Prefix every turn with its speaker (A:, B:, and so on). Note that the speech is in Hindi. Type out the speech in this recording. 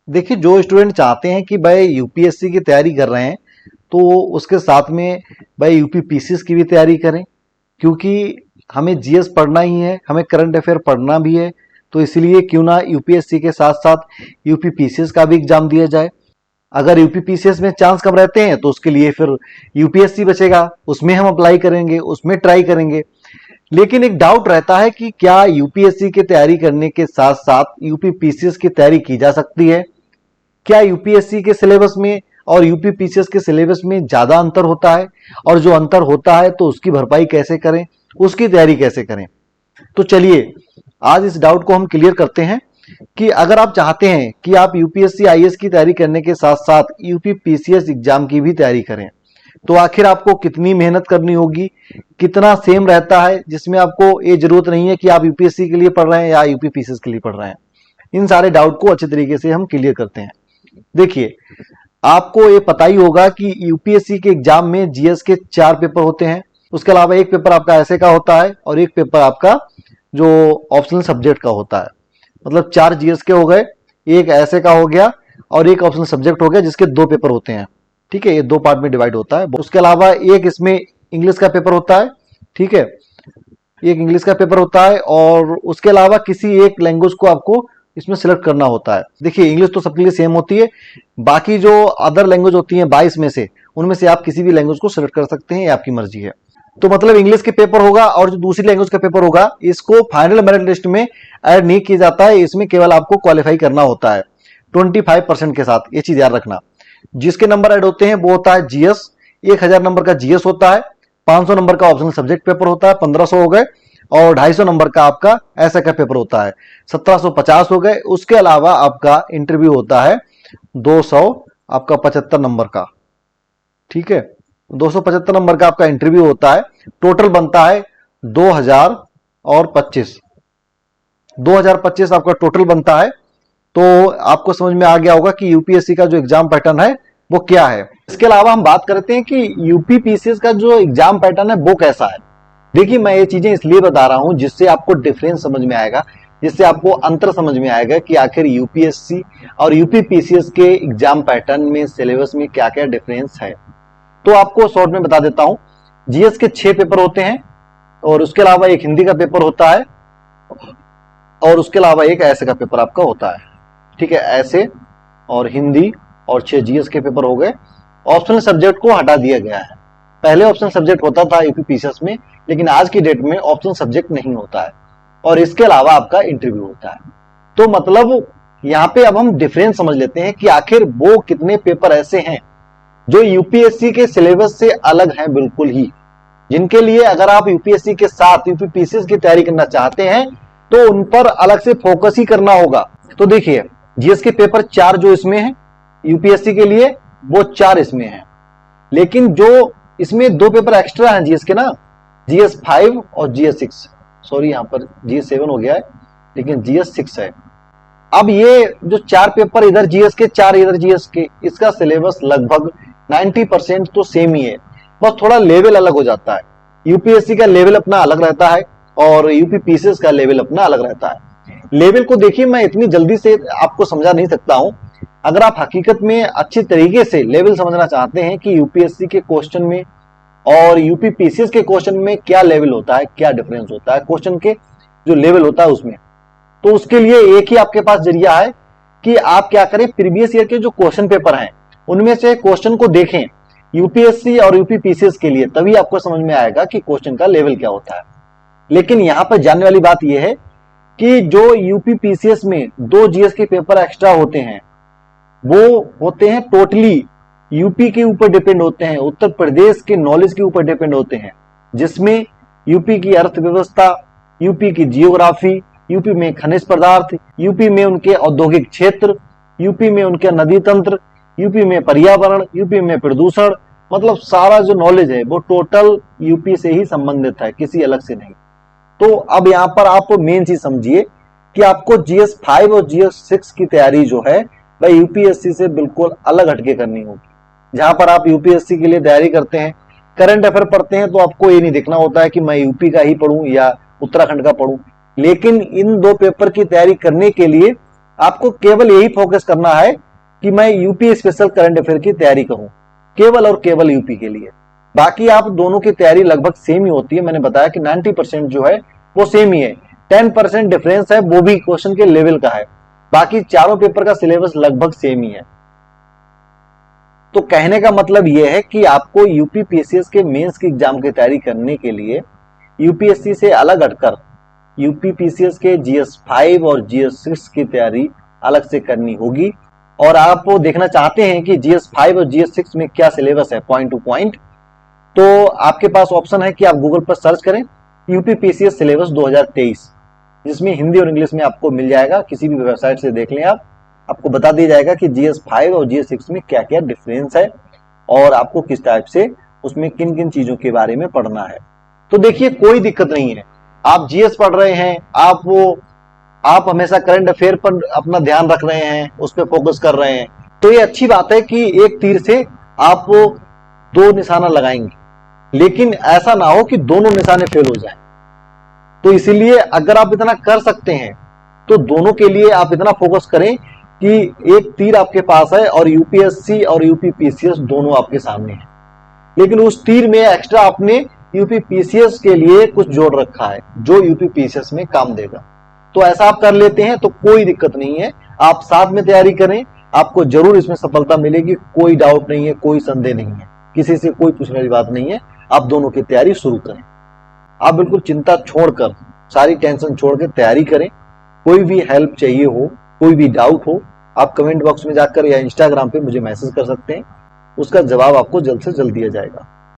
A: देखिए, जो स्टूडेंट चाहते हैं कि भाई यूपीएससी की तैयारी कर रहे हैं तो उसके साथ में भाई यूपी पीसीएस की भी तैयारी करें, क्योंकि हमें जीएस पढ़ना ही है, हमें करंट अफेयर पढ़ना भी है। तो इसलिए क्यों ना यूपीएससी के साथ साथ यूपी पीसीएस का भी एग्जाम दिया जाए। अगर यूपी पीसीएस में चांस कम रहते हैं तो उसके लिए फिर यूपीएससी बचेगा, उसमें हम अप्लाई करेंगे, उसमें ट्राई करेंगे। लेकिन एक डाउट रहता है कि क्या यूपीएससी की तैयारी करने के साथ साथ यूपी पीसीएस की तैयारी की जा सकती है? क्या यूपीएससी के सिलेबस में और यूपी पीसीएस के सिलेबस में ज्यादा अंतर होता है? और जो अंतर होता है तो उसकी भरपाई कैसे करें, उसकी तैयारी कैसे करें? तो चलिए आज इस डाउट को हम क्लियर करते हैं कि अगर आप चाहते हैं कि आप यूपीएससी आईएएस की तैयारी करने के साथ साथ यूपी पीसीएस एग्जाम की भी तैयारी करें, तो आखिर आपको कितनी मेहनत करनी होगी, कितना सेम रहता है जिसमें आपको ये जरूरत नहीं है कि आप यूपीएससी के लिए पढ़ रहे हैं या यूपी पीसीएस के लिए पढ़ रहे हैं। इन सारे डाउट को अच्छे तरीके से हम क्लियर करते हैं। देखिए, आपको ये पता ही होगा कि यूपीएससी के एग्जाम में जीएस के 4 पेपर होते हैं। उसके अलावा एक पेपर आपका ऐसे का होता है और एक पेपर आपका जो ऑप्शनल सब्जेक्ट का होता है। मतलब 4 जीएस के हो गए, एक ऐसे का हो गया और एक ऑप्शनल सब्जेक्ट हो गया, जिसके 2 पेपर होते हैं। ठीक है, ये 2 पार्ट में डिवाइड होता है। उसके अलावा एक इसमें इंग्लिश का पेपर होता है। ठीक है, एक इंग्लिश का पेपर होता है और उसके अलावा किसी एक लैंग्वेज को आपको इसमें सिलेक्ट करना होता है। देखिए, इंग्लिश तो सबके लिए सेम होती है, बाकी जो अदर लैंग्वेज होती है 22 में से, उनमें से आप किसी भी लैंग्वेज को सिलेक्ट कर सकते हैं, ये आपकी मर्जी है। तो मतलब इंग्लिश के पेपर होगा और जो दूसरी लैंग्वेज का पेपर होगा, इसको फाइनल मेरिट लिस्ट में ऐड नहीं किया जाता है। इसमें केवल आपको क्वालिफाई करना होता है 25% के साथ। ये चीज याद रखना। जिसके नंबर ऐड होते हैं वो होता है जीएस। 1000 नंबर का जीएस होता है, 500 नंबर का ऑप्शनल सब्जेक्ट पेपर होता है, 1500 हो गए, और 250 नंबर का आपका ऐसा का पेपर होता है, 1750 हो गए। उसके अलावा आपका इंटरव्यू होता है 200 आपका 75 नंबर का। ठीक है, 275 नंबर का आपका इंटरव्यू होता है। टोटल बनता है 2025 2025 आपका टोटल बनता है। तो आपको समझ में आ गया होगा कि यूपीएससी का जो एग्जाम पैटर्न है वो क्या है। इसके अलावा हम बात करते हैं कि यूपी पीसीएस का जो एग्जाम पैटर्न है वो कैसा है। देखिए, मैं ये चीजें इसलिए बता रहा हूं जिससे आपको डिफरेंस समझ में आएगा, जिससे आपको अंतर समझ में आएगा कि आखिर यूपीएससी और यूपी पीसीएस के एग्जाम पैटर्न में, सिलेबस में क्या क्या डिफरेंस है। तो आपको शॉर्ट में बता देता हूं। जीएस के 6 पेपर होते हैं और उसके अलावा एक हिंदी का पेपर होता है और उसके अलावा एक ऐसे का पेपर आपका होता है। ठीक है, ऐसे और हिंदी और 6 जीएस के पेपर हो गए। ऑप्शनल सब्जेक्ट को हटा दिया गया है। पहले ऑप्शनल सब्जेक्ट होता था यूपी पीसीएस में, लेकिन आज की डेट में ऑप्शनल सब्जेक्ट नहीं होता है और इसके अलावा आपका इंटरव्यू होता है। तो मतलब यहाँ पे अब हम डिफरेंस समझ लेते हैं कि आखिर वो कितने पेपर ऐसे हैं जो यूपीएससी के सिलेबस से अलग हैं बिल्कुल ही, जिनके लिए अगर आप यूपीएससी के साथ यूपी पीसीएस की तैयारी करना चाहते हैं तो उन पर अलग से फोकस ही करना होगा। तो देखिए, जीएस के पेपर 4 जो इसमें है यूपीएससी के लिए, वो 4 इसमें है। लेकिन जो इसमें 2 पेपर एक्स्ट्रा हैं जीएस के ना, जीएस 5 और जीएस 6, सॉरी यहाँ पर जीएस 7 हो गया है, लेकिन जीएस 6 है। अब ये जो 4 पेपर इधर जीएस के, 4 इधर जीएस के, इसका सिलेबस लगभग 90% तो सेम ही है, बस थोड़ा लेवल अलग हो जाता है। यूपीएससी का लेवल अपना अलग रहता है और यूपी पीसीएस का लेवल अपना अलग रहता है। लेवल को देखिए, मैं इतनी जल्दी से आपको समझा नहीं सकता हूं। अगर आप हकीकत में अच्छी तरीके से लेवल समझना चाहते हैं कि यूपीएससी के क्वेश्चन में और यूपी पीसीएस के क्वेश्चन में क्या लेवल होता है, क्या डिफरेंस होता है क्वेश्चन के जो लेवल होता है उसमें, तो उसके लिए एक ही आपके पास जरिया है कि आप क्या करें, प्रीवियस ईयर के जो क्वेश्चन पेपर हैं उनमें से क्वेश्चन को देखें यूपीएससी और यूपी पीसीएस के लिए, तभी आपको समझ में आएगा कि क्वेश्चन का लेवल क्या होता है। लेकिन यहां पर जानने वाली बात यह है कि जो यूपी पीसीएस में 2 जीएस के पेपर एक्स्ट्रा होते हैं, वो होते हैं टोटली यूपी के ऊपर डिपेंड होते हैं, उत्तर प्रदेश के नॉलेज के ऊपर डिपेंड होते हैं, जिसमें यूपी की अर्थव्यवस्था, यूपी की जियोग्राफी, यूपी में खनिज पदार्थ, यूपी में उनके औद्योगिक क्षेत्र, यूपी में उनके नदी तंत्र, यूपी में पर्यावरण, यूपी में प्रदूषण, मतलब सारा जो नॉलेज है वो टोटल यूपी से ही संबंधित है, किसी अलग से नहीं। तो अब यहाँ पर आप मेन चीज समझिए कि आपको जीएस 5 और जीएस 6 की तैयारी जो है वह यूपीएससी से बिल्कुल अलग हटके करनी होगी। जहां पर आप यूपीएससी के लिए तैयारी करते हैं, करंट अफेयर पढ़ते हैं, तो आपको ये नहीं देखना होता है कि मैं यूपी का ही पढ़ूं या उत्तराखंड का पढ़ूं। लेकिन इन 2 पेपर की तैयारी करने के लिए आपको केवल यही फोकस करना है कि मैं यूपी स्पेशल करंट अफेयर की तैयारी करूं, केवल और केवल यूपी के लिए। बाकी आप दोनों की तैयारी लगभग सेम ही होती है। मैंने बताया कि 90% जो है वो सेम ही है, 10% डिफरेंस है, वो भी क्वेश्चन के लेवल का है। बाकी चारों पेपर का सिलेबस लगभग सेम ही है। तो कहने का मतलब यह है कि आपको यूपी पीसीएस के मेंस की एग्जाम की तैयारी करने के लिए यूपीएससी से अलग हटकर यूपी पीसीएस के जीएस 5 और जीएस 6 की तैयारी अलग से करनी होगी। और आप वो देखना चाहते हैं कि जीएस 5 और जीएस 6 में क्या सिलेबस है पॉइंट टू पॉइंट, तो आपके पास ऑप्शन है कि आप गूगल पर सर्च करें यूपी पीसीएस सिलेबस 2023, जिसमें हिंदी और इंग्लिश में आपको मिल जाएगा। किसी भी वेबसाइट से देख लें आप, आपको बता दिया जाएगा कि जीएस 5 और जीएस 6 में क्या क्या डिफरेंस है और आपको किस टाइप से उसमें किन किन चीजों के बारे में पढ़ना है। तो देखिए कोई दिक्कत नहीं है, आप जीएस पढ़ रहे हैं, आप हमेशा करंट अफेयर पर अपना ध्यान रख रहे हैं, उस पर फोकस कर रहे हैं, तो ये अच्छी बात है कि एक तीर से आप वो 2 निशाना लगाएंगे। लेकिन ऐसा ना हो कि दोनों निशाने फेल हो जाएं। तो इसीलिए अगर आप इतना कर सकते हैं तो दोनों के लिए आप इतना फोकस करें कि एक तीर आपके पास है और यूपीएससी और यूपी पीसीएस दोनों आपके सामने है, लेकिन उस तीर में एक्स्ट्रा आपने यूपी पीसीएस के लिए कुछ जोड़ रखा है जो यूपी पीसीएस में काम देगा। तो ऐसा आप कर लेते हैं तो कोई दिक्कत नहीं है, आप साथ में तैयारी करें, आपको जरूर इसमें सफलता मिलेगी, कोई डाउट नहीं है, कोई संदेह नहीं है, किसी से कोई पूछने वाली बात नहीं है। आप दोनों की तैयारी शुरू करें, आप बिल्कुल चिंता छोड़कर, सारी टेंशन छोड़ के तैयारी करें। कोई भी हेल्प चाहिए हो, कोई भी डाउट हो, आप कमेंट बॉक्स में जाकर या इंस्टाग्राम पे मुझे मैसेज कर सकते हैं, उसका जवाब आपको जल्द से जल्द दिया जाएगा।